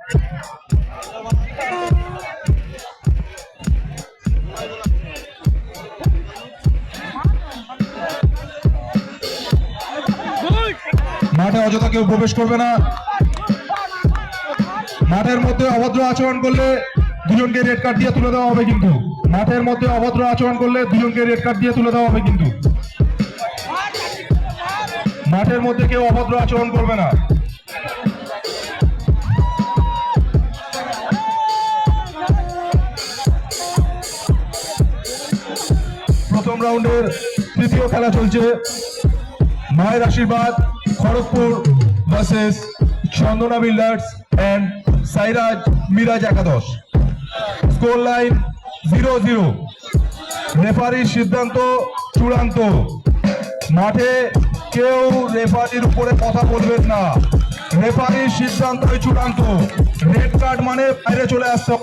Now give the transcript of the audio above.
মাঠে অযথা কেউ প্রবেশ করবে না। মাঠের মধ্যে অভদ্র আচরণ করলে দুজনকে রেড কার্ড দিয়ে তুলে দেওয়া হবে কিন্তু। মাঠের মধ্যে অভদ্র আচরণ করলে দুজনকে রেড কার্ড দিয়ে তুলে দেওয়া হবে কিন্তু। মাঠের মধ্যে কেউ অভদ্র আচরণ করবে না। প্রথম রাউন্ডের তৃতীয় খেলা চলছে। মায়ের আশীর্বাদ Kharagpur versus Chandana builders and Sairaj Miraj একাদশ। Score line 0-0। রেফারির সিদ্ধান্ত চূড়ান্ত। মাঠে কেউ রেফারির উপরে কথা বলবেন না। রেফারির সিদ্ধান্তই চূড়ান্ত। রেড কার্ড মানে বাইরে চলে আসতে